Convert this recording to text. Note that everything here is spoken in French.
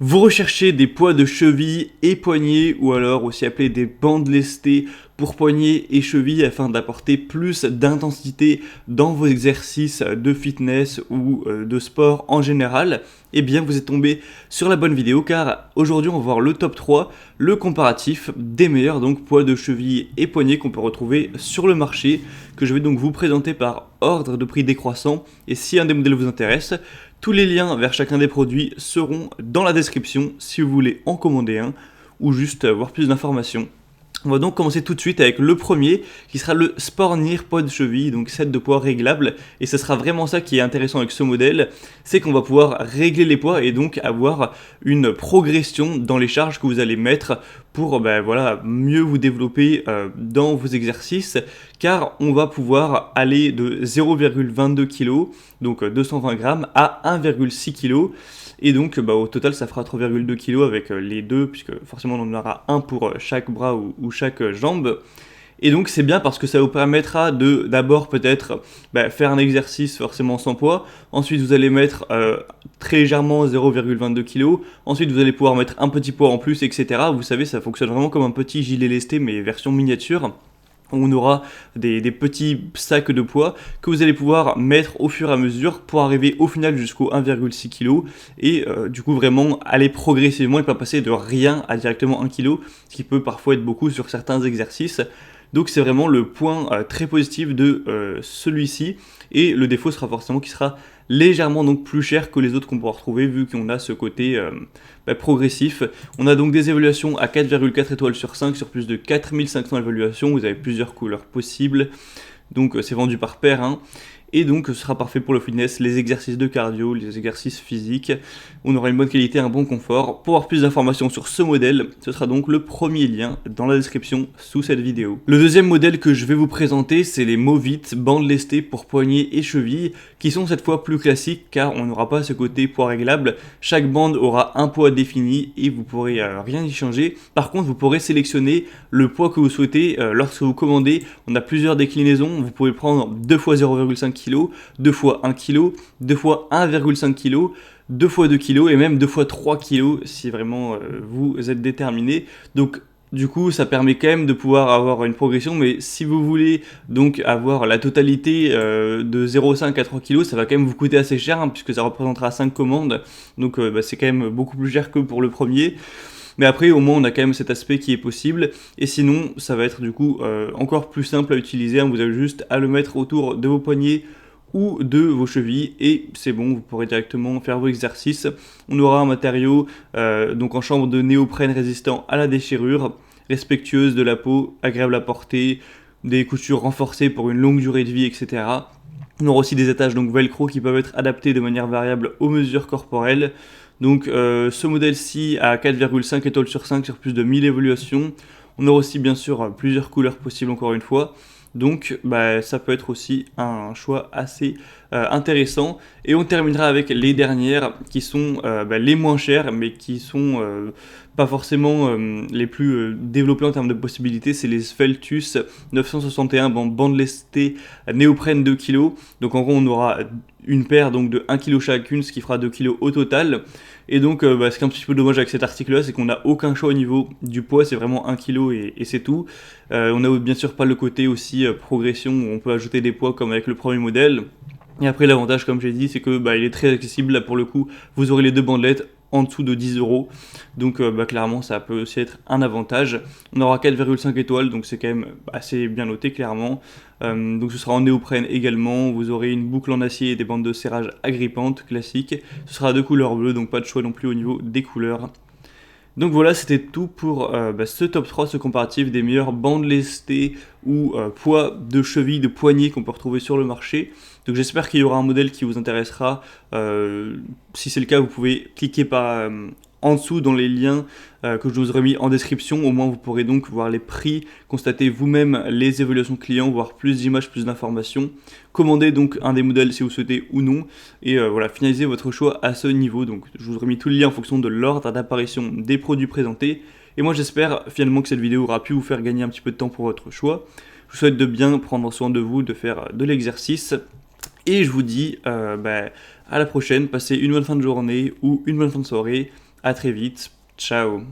Vous recherchez des poids de cheville et poignets ou alors aussi appelés des bandes lestées pour poignets et chevilles afin d'apporter plus d'intensité dans vos exercices de fitness ou de sport en général, eh bien vous êtes tombé sur la bonne vidéo car aujourd'hui on va voir le top 3, le comparatif des meilleurs donc poids de cheville et poignets qu'on peut retrouver sur le marché, que je vais donc vous présenter par ordre de prix décroissant. Et si un des modèles vous intéresse, tous les liens vers chacun des produits seront dans la description si vous voulez en commander un ou juste avoir plus d'informations. On va donc commencer tout de suite avec le premier qui sera le Spornir poids de cheville, donc set de poids réglable, et ce sera vraiment ça qui est intéressant avec ce modèle, c'est qu'on va pouvoir régler les poids et donc avoir une progression dans les charges que vous allez mettre pour mieux vous développer dans vos exercices, car on va pouvoir aller de 0,22 kg, donc 220 grammes, à 1,6 kg. Et donc au total ça fera 3,2 kg avec les deux, puisque forcément on en aura un pour chaque bras ou chaque jambe. Et donc c'est bien parce que ça vous permettra de d'abord peut-être faire un exercice forcément sans poids, ensuite vous allez mettre très légèrement 0,22 kg, ensuite vous allez pouvoir mettre un petit poids en plus, etc. Vous savez, ça fonctionne vraiment comme un petit gilet lesté mais version miniature. On aura des petits sacs de poids que vous allez pouvoir mettre au fur et à mesure pour arriver au final jusqu'au 1,6 kg et du coup vraiment aller progressivement et pas passer de rien à directement 1 kg, ce qui peut parfois être beaucoup sur certains exercices. Donc c'est vraiment le point très positif de celui-ci, et le défaut sera forcément qu'il sera légèrement donc plus cher que les autres qu'on pourra retrouver vu qu'on a ce côté progressif. On a donc des évaluations à 4,4 étoiles sur 5 sur plus de 4500 évaluations, vous avez plusieurs couleurs possibles, donc c'est vendu par paire, hein. Et donc ce sera parfait pour le fitness, les exercices de cardio, les exercices physiques. On aura une bonne qualité, un bon confort. Pour avoir plus d'informations sur ce modèle, ce sera donc le premier lien dans la description sous cette vidéo. Le deuxième modèle que je vais vous présenter, c'est les Movit bandes lestées pour poignets et chevilles, qui sont cette fois plus classiques car on n'aura pas ce côté poids réglable. Chaque bande aura un poids défini et vous pourrez rien y changer. Par contre, vous pourrez sélectionner le poids que vous souhaitez lorsque vous commandez. On a plusieurs déclinaisons, vous pouvez prendre 2 fois 0,5 kg, 2 fois 1 kg, 2 fois 1,5 kg, 2 fois 2 kg et même 2 fois 3 kg si vraiment vous êtes déterminé. Donc du coup ça permet quand même de pouvoir avoir une progression, mais si vous voulez donc avoir la totalité de 0,5 à 3 kg, ça va quand même vous coûter assez cher, hein, puisque ça représentera 5 commandes, donc c'est quand même beaucoup plus cher que pour le premier. Mais après, au moins, on a quand même cet aspect qui est possible. Et sinon, ça va être du coup encore plus simple à utiliser, hein. Vous avez juste à le mettre autour de vos poignets ou de vos chevilles et c'est bon, vous pourrez directement faire vos exercices. On aura un matériau donc en chambre de néoprène résistant à la déchirure, respectueuse de la peau, agréable à porter, des coutures renforcées pour une longue durée de vie, etc. On aura aussi des attaches donc velcro qui peuvent être adaptées de manière variable aux mesures corporelles. Donc ce modèle-ci a 4,5 étoiles sur 5 sur plus de 1000 évaluations. On aura aussi bien sûr plusieurs couleurs possibles encore une fois. Donc ça peut être aussi un choix assez intéressant. Et on terminera avec les dernières qui sont les moins chères mais qui sont pas forcément les plus développées en termes de possibilités. C'est les Sveltus 961 bande lestée néoprène 2 kg. Donc en gros on aura une paire donc de 1 kg chacune, ce qui fera 2 kg au total. Et donc ce qui est un petit peu dommage avec cet article là, c'est qu'on n'a aucun choix au niveau du poids, c'est vraiment 1 kg et c'est tout. On n'a bien sûr pas le côté aussi progression où on peut ajouter des poids comme avec le premier modèle. Et après l'avantage, comme j'ai dit, c'est que il est très accessible. Là pour le coup vous aurez les deux bandelettes en dessous de 10 €. Donc clairement ça peut aussi être un avantage. On aura 4,5 étoiles, donc c'est quand même assez bien noté clairement. Donc ce sera en néoprène également. Vous aurez une boucle en acier et des bandes de serrage agrippantes classiques. Ce sera de couleur bleue, donc pas de choix non plus au niveau des couleurs. Donc voilà, c'était tout pour ce top 3, ce comparatif des meilleures bandes lestées ou poids de cheville, de poignet qu'on peut retrouver sur le marché. Donc j'espère qu'il y aura un modèle qui vous intéressera. Si c'est le cas, vous pouvez cliquer en dessous dans les liens que je vous aurai mis en description. Au moins vous pourrez donc voir les prix, constater vous-même les évaluations clients, voir plus d'images, plus d'informations. Commandez donc un des modèles si vous souhaitez ou non. Et finalisez votre choix à ce niveau. Donc je vous aurai mis tous les liens en fonction de l'ordre d'apparition des produits présentés. Et moi j'espère finalement que cette vidéo aura pu vous faire gagner un petit peu de temps pour votre choix. Je vous souhaite de bien prendre soin de vous, de faire de l'exercice. Et je vous dis à la prochaine, passez une bonne fin de journée ou une bonne fin de soirée. À très vite, ciao.